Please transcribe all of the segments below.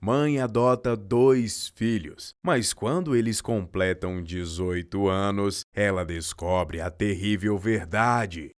mãe adota 2 filhos, mas quando eles completam 18 anos, ela descobre a terrível verdade.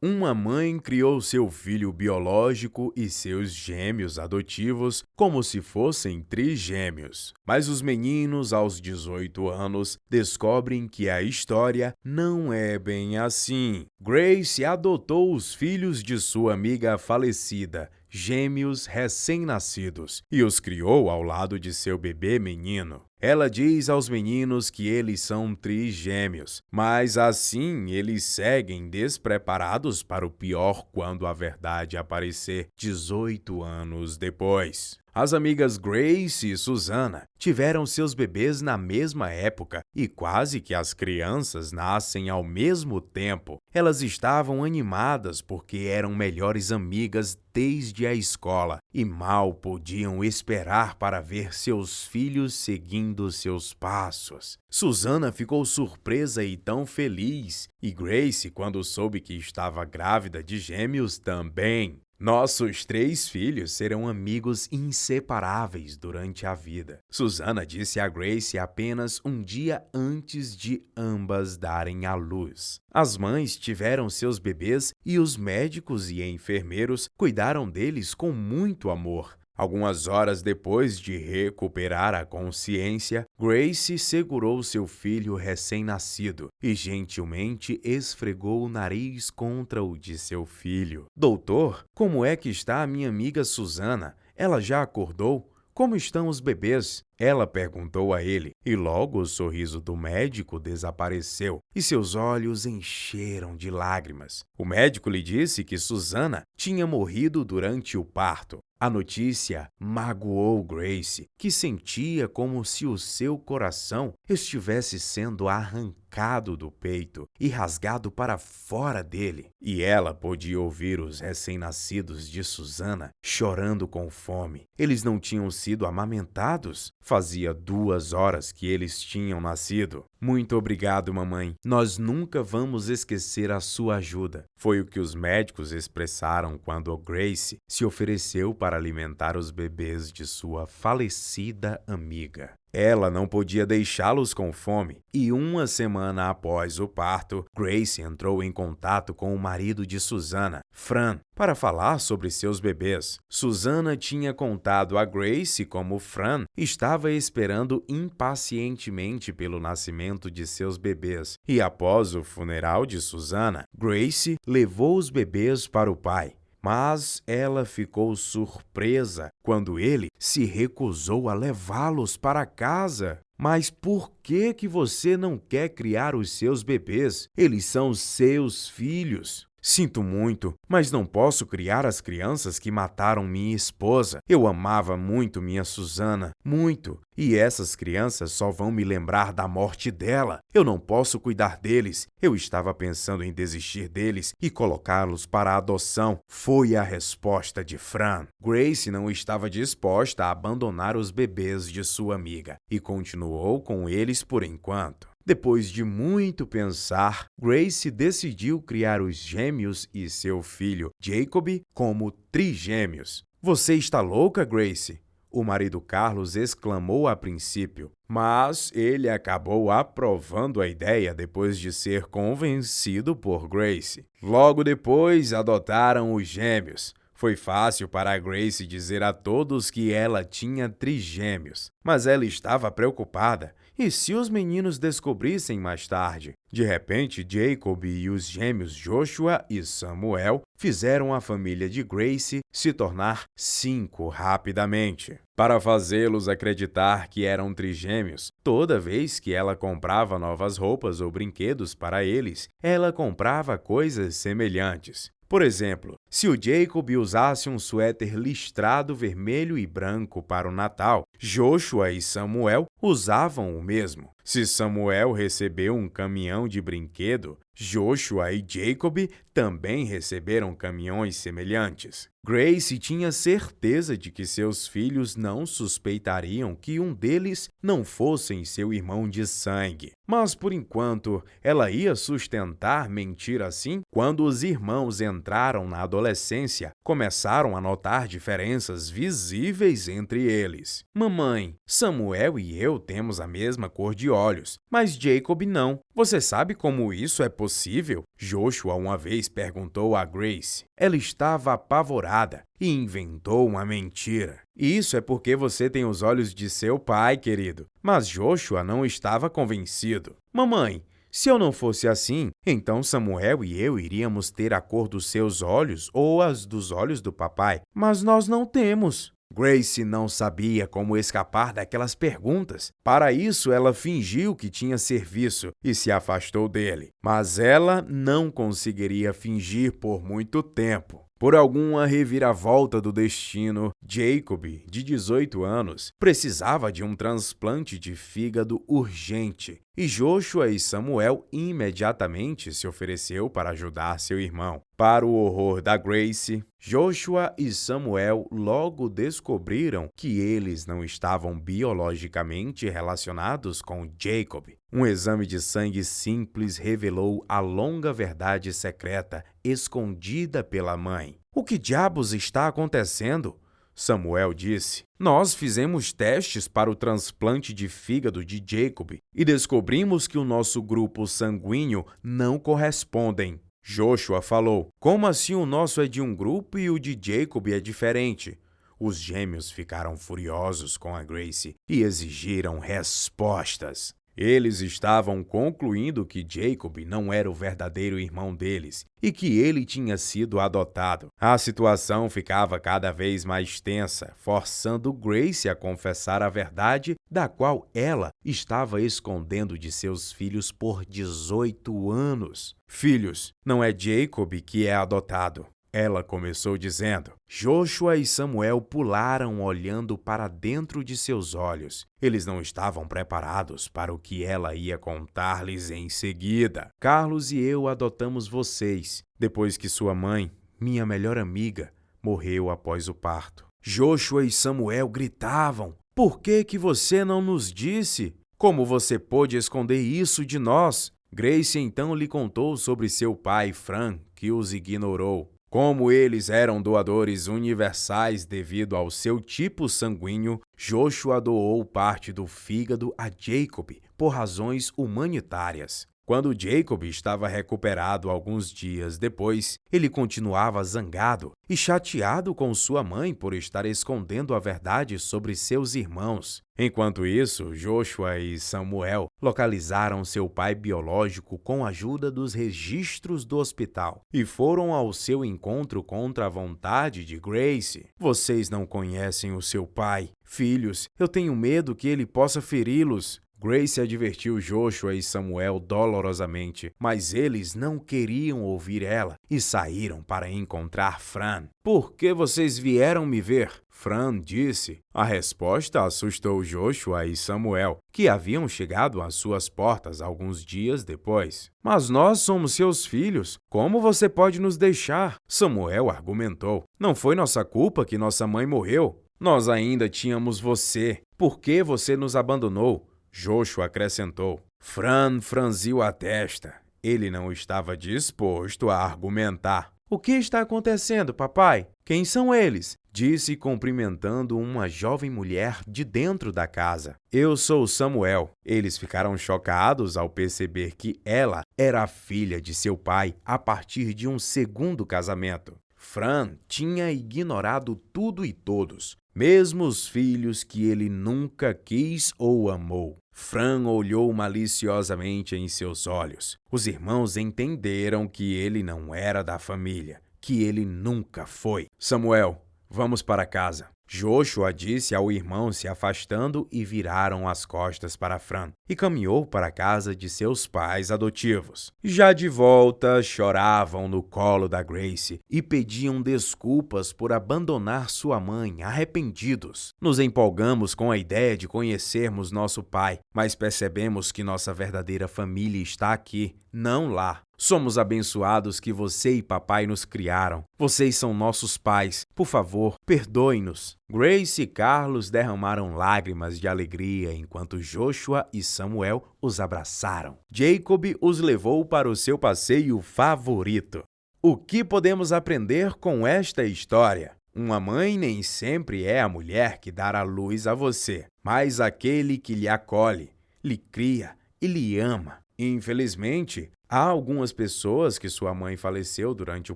Uma mãe criou seu filho biológico e seus gêmeos adotivos como se fossem trigêmeos. Mas os meninos, aos 18 anos, descobrem que a história não é bem assim. Grace adotou os filhos de sua amiga falecida, gêmeos recém-nascidos, e os criou ao lado de seu bebê menino. Ela diz aos meninos que eles são trigêmeos, mas assim eles seguem despreparados para o pior quando a verdade aparecer 18 anos depois. As amigas Grace e Susannah tiveram seus bebês na mesma época e quase que as crianças nascem ao mesmo tempo. Elas estavam animadas porque eram melhores amigas desde a escola e mal podiam esperar para ver seus filhos seguindo seus passos. Susannah ficou surpresa e tão feliz, e Grace, quando soube que estava grávida de gêmeos, também. Nossos 3 filhos serão amigos inseparáveis durante a vida. Susannah disse a Grace apenas um dia antes de ambas darem à luz. As mães tiveram seus bebês e os médicos e enfermeiros cuidaram deles com muito amor. Algumas horas depois de recuperar a consciência, Grace segurou seu filho recém-nascido e gentilmente esfregou o nariz contra o de seu filho. Doutor, como é que está a minha amiga Susannah? Ela já acordou? Como estão os bebês? Ela perguntou a ele, e logo o sorriso do médico desapareceu e seus olhos encheram de lágrimas. O médico lhe disse que Susannah tinha morrido durante o parto. A notícia magoou Grace, que sentia como se o seu coração estivesse sendo arrancado do peito e rasgado para fora dele. E ela podia ouvir os recém-nascidos de Susannah chorando com fome. Eles não tinham sido amamentados? Fazia 2 horas que eles tinham nascido. Muito obrigado, mamãe. Nós nunca vamos esquecer a sua ajuda. Foi o que os médicos expressaram quando Grace se ofereceu para alimentar os bebês de sua falecida amiga. Ela não podia deixá-los com fome, e uma semana após o parto, Grace entrou em contato com o marido de Susannah, Fran, para falar sobre seus bebês. Susannah tinha contado a Grace como Fran estava esperando impacientemente pelo nascimento de seus bebês, e após o funeral de Susannah, Grace levou os bebês para o pai. Mas ela ficou surpresa quando ele se recusou a levá-los para casa. Mas por que você não quer criar os seus bebês? Eles são seus filhos. Sinto muito, mas não posso criar as crianças que mataram minha esposa. Eu amava muito minha Susannah, muito, e essas crianças só vão me lembrar da morte dela. Eu não posso cuidar deles. Eu estava pensando em desistir deles e colocá-los para adoção. Foi a resposta de Fran. Grace não estava disposta a abandonar os bebês de sua amiga e continuou com eles por enquanto. Depois de muito pensar, Grace decidiu criar os gêmeos e seu filho, Jacob, como trigêmeos. Você está louca, Grace? O marido Carlos exclamou a princípio, mas ele acabou aprovando a ideia depois de ser convencido por Grace. Logo depois, adotaram os gêmeos. Foi fácil para Grace dizer a todos que ela tinha trigêmeos, mas ela estava preocupada. E se os meninos descobrissem mais tarde? De repente, Jacob e os gêmeos Joshua e Samuel fizeram a família de Grace se tornar 5 rapidamente. Para fazê-los acreditar que eram trigêmeos, toda vez que ela comprava novas roupas ou brinquedos para eles, ela comprava coisas semelhantes. Por exemplo, se o Jacob usasse um suéter listrado vermelho e branco para o Natal, Joshua e Samuel usavam o mesmo. Se Samuel recebeu um caminhão de brinquedo, Joshua e Jacob também receberam caminhões semelhantes. Grace tinha certeza de que seus filhos não suspeitariam que um deles não fosse seu irmão de sangue. Mas, por enquanto, ela ia sustentar mentir assim? Quando os irmãos entraram na adolescência, começaram a notar diferenças visíveis entre eles. Mamãe, Samuel e eu temos a mesma cor de olhos, mas Jacob não. Você sabe como isso é possível? Joshua uma vez perguntou a Grace. Ela estava apavorada e inventou uma mentira. Isso é porque você tem os olhos de seu pai, querido. Mas Joshua não estava convencido. Mamãe, se eu não fosse assim, então Samuel e eu iríamos ter a cor dos seus olhos ou as dos olhos do papai. Mas nós não temos. Grace não sabia como escapar daquelas perguntas. Para isso, ela fingiu que tinha serviço e se afastou dele. Mas ela não conseguiria fingir por muito tempo. Por alguma reviravolta do destino, Jacob, de 18 anos, precisava de um transplante de fígado urgente, e Joshua e Samuel imediatamente se ofereceu para ajudar seu irmão. Para o horror da Grace, Joshua e Samuel logo descobriram que eles não estavam biologicamente relacionados com Jacob. Um exame de sangue simples revelou a longa verdade secreta escondida pela mãe. O que diabos está acontecendo? Samuel disse. Nós fizemos testes para o transplante de fígado de Jacob e descobrimos que o nosso grupo sanguíneo não correspondem. Joshua falou. Como assim o nosso é de um grupo e o de Jacob é diferente? Os gêmeos ficaram furiosos com a Grace e exigiram respostas. Eles estavam concluindo que Jacob não era o verdadeiro irmão deles e que ele tinha sido adotado. A situação ficava cada vez mais tensa, forçando Grace a confessar a verdade da qual ela estava escondendo de seus filhos por 18 anos. Filhos, não é Jacob que é adotado. Ela começou dizendo. Joshua e Samuel pularam olhando para dentro de seus olhos. Eles não estavam preparados para o que ela ia contar-lhes em seguida. Carlos e eu adotamos vocês, depois que sua mãe, minha melhor amiga, morreu após o parto. Joshua e Samuel gritavam. Por que você não nos disse? Como você pôde esconder isso de nós? Grace então lhe contou sobre seu pai, Fran, que os ignorou. Como eles eram doadores universais devido ao seu tipo sanguíneo, Joshua doou parte do fígado a Jacob por razões humanitárias. Quando Jacob estava recuperado alguns dias depois, ele continuava zangado e chateado com sua mãe por estar escondendo a verdade sobre seus irmãos. Enquanto isso, Joshua e Samuel localizaram seu pai biológico com a ajuda dos registros do hospital e foram ao seu encontro contra a vontade de Grace. Vocês não conhecem o seu pai. Filhos, eu tenho medo que ele possa feri-los. Grace advertiu Joshua e Samuel dolorosamente, mas eles não queriam ouvir ela e saíram para encontrar Fran. Por que vocês vieram me ver? Fran disse. A resposta assustou Joshua e Samuel, que haviam chegado às suas portas alguns dias depois. Mas nós somos seus filhos. Como você pode nos deixar? Samuel argumentou. Não foi nossa culpa que nossa mãe morreu. Nós ainda tínhamos você. Por que você nos abandonou? Joshua acrescentou. Fran franziu a testa. Ele não estava disposto a argumentar. O que está acontecendo, papai? Quem são eles? Disse cumprimentando uma jovem mulher de dentro da casa. Eu sou Samuel. Eles ficaram chocados ao perceber que ela era a filha de seu pai a partir de um segundo casamento. Fran tinha ignorado tudo e todos, mesmo os filhos que ele nunca quis ou amou. Fran olhou maliciosamente em seus olhos. Os irmãos entenderam que ele não era da família, que ele nunca foi. Samuel, vamos para casa. Joshua disse ao irmão se afastando e viraram as costas para Fran e caminhou para a casa de seus pais adotivos. Já de volta, choravam no colo da Grace e pediam desculpas por abandonar sua mãe, arrependidos. Nos empolgamos com a ideia de conhecermos nosso pai, mas percebemos que nossa verdadeira família está aqui, não lá. Somos abençoados que você e papai nos criaram. Vocês são nossos pais. Por favor, perdoe-nos. Grace e Carlos derramaram lágrimas de alegria enquanto Joshua e Samuel os abraçaram. Jacob os levou para o seu passeio favorito. O que podemos aprender com esta história? Uma mãe nem sempre é a mulher que dará luz a você, mas aquele que lhe acolhe, lhe cria e lhe ama. Infelizmente, há algumas pessoas que sua mãe faleceu durante o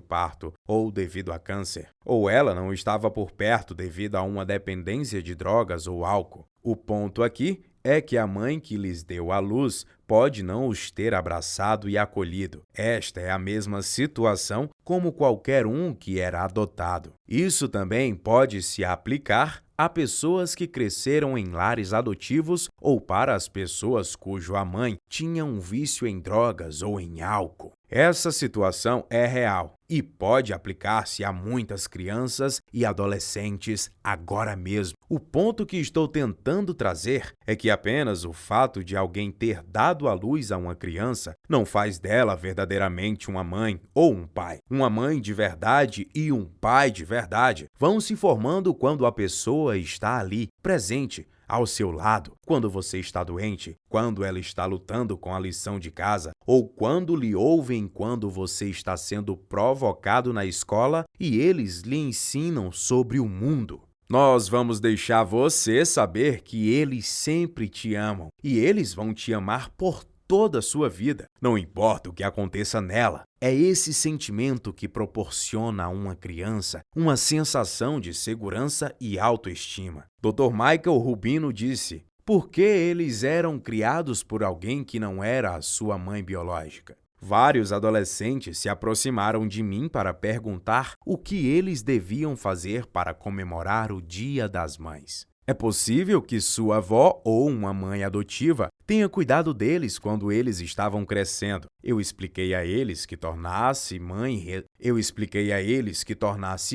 parto ou devido a câncer, ou ela não estava por perto devido a uma dependência de drogas ou álcool. O ponto aqui é que a mãe que lhes deu à luz pode não os ter abraçado e acolhido. Esta é a mesma situação como qualquer um que era adotado. Isso também pode se aplicar a pessoas que cresceram em lares adotivos ou para as pessoas cuja mãe tinha um vício em drogas ou em álcool. Essa situação é real e pode aplicar-se a muitas crianças e adolescentes agora mesmo. O ponto que estou tentando trazer é que apenas o fato de alguém ter dado à luz a uma criança não faz dela verdadeiramente uma mãe ou um pai. Uma mãe de verdade e um pai de verdade vão se formando quando a pessoa está ali, presente, ao seu lado, quando você está doente, quando ela está lutando com a lição de casa, ou quando lhe ouvem quando você está sendo provocado na escola e eles lhe ensinam sobre o mundo. Nós vamos deixar você saber que eles sempre te amam e eles vão te amar por toda a sua vida, não importa o que aconteça nela. É esse sentimento que proporciona a uma criança uma sensação de segurança e autoestima. Dr. Michael Rubino disse: por que eles eram criados por alguém que não era a sua mãe biológica? Vários adolescentes se aproximaram de mim para perguntar o que eles deviam fazer para comemorar o Dia das Mães. É possível que sua avó ou uma mãe adotiva tenha cuidado deles quando eles estavam crescendo. Eu expliquei a eles que tornar-se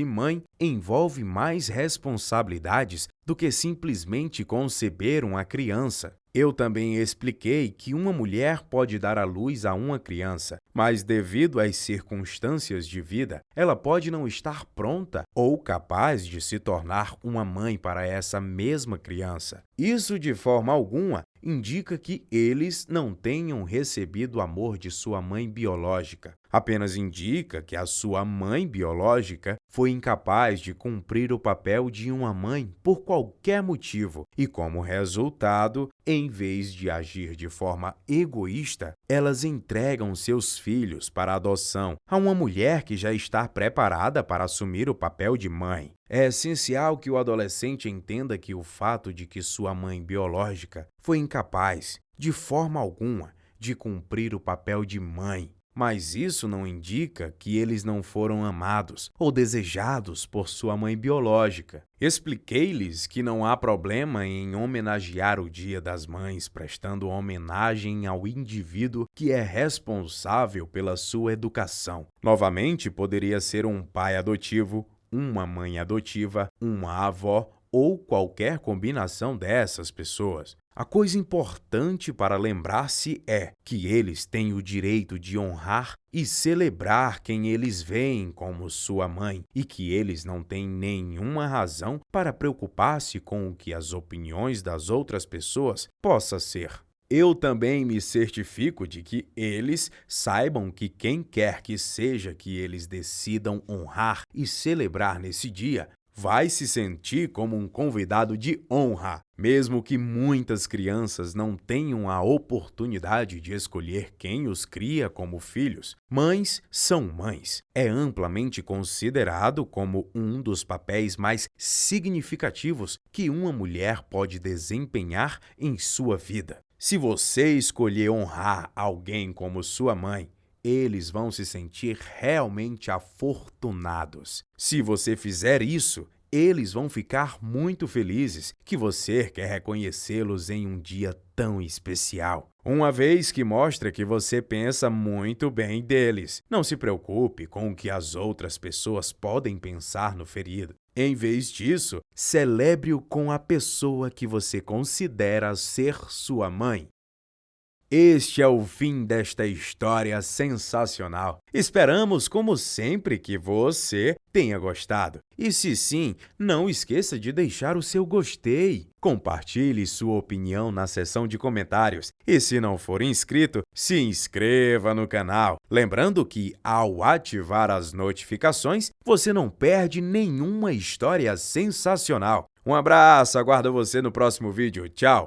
mãe envolve mais responsabilidades do que simplesmente conceber uma criança. Eu também expliquei que uma mulher pode dar à luz a uma criança, mas devido às circunstâncias de vida, ela pode não estar pronta ou capaz de se tornar uma mãe para essa mesma criança. Isso, de forma alguma, indica que eles não tenham recebido o amor de sua mãe biológica. Apenas indica que a sua mãe biológica foi incapaz de cumprir o papel de uma mãe por qualquer motivo e, como resultado, em vez de agir de forma egoísta, elas entregam seus filhos para adoção a uma mulher que já está preparada para assumir o papel de mãe. É essencial que o adolescente entenda que o fato de que sua mãe biológica foi incapaz, de forma alguma, de cumprir o papel de mãe, mas isso não indica que eles não foram amados ou desejados por sua mãe biológica. Expliquei-lhes que não há problema em homenagear o Dia das Mães, prestando homenagem ao indivíduo que é responsável pela sua educação. Novamente, poderia ser um pai adotivo, uma mãe adotiva, uma avó ou qualquer combinação dessas pessoas. A coisa importante para lembrar-se é que eles têm o direito de honrar e celebrar quem eles veem como sua mãe e que eles não têm nenhuma razão para preocupar-se com o que as opiniões das outras pessoas possa ser. Eu também me certifico de que eles saibam que quem quer que seja que eles decidam honrar e celebrar nesse dia vai se sentir como um convidado de honra, mesmo que muitas crianças não tenham a oportunidade de escolher quem os cria como filhos. Mães são mães. É amplamente considerado como um dos papéis mais significativos que uma mulher pode desempenhar em sua vida. Se você escolher honrar alguém como sua mãe, eles vão se sentir realmente afortunados. Se você fizer isso, eles vão ficar muito felizes que você quer reconhecê-los em um dia tão especial. Uma vez que mostra que você pensa muito bem deles. Não se preocupe com o que as outras pessoas podem pensar no ferido. Em vez disso, celebre-o com a pessoa que você considera ser sua mãe. Este é o fim desta história sensacional. Esperamos, como sempre, que você tenha gostado. E se sim, não esqueça de deixar o seu gostei. Compartilhe sua opinião na seção de comentários. E se não for inscrito, se inscreva no canal. Lembrando que, ao ativar as notificações, você não perde nenhuma história sensacional. Um abraço, aguardo você no próximo vídeo. Tchau!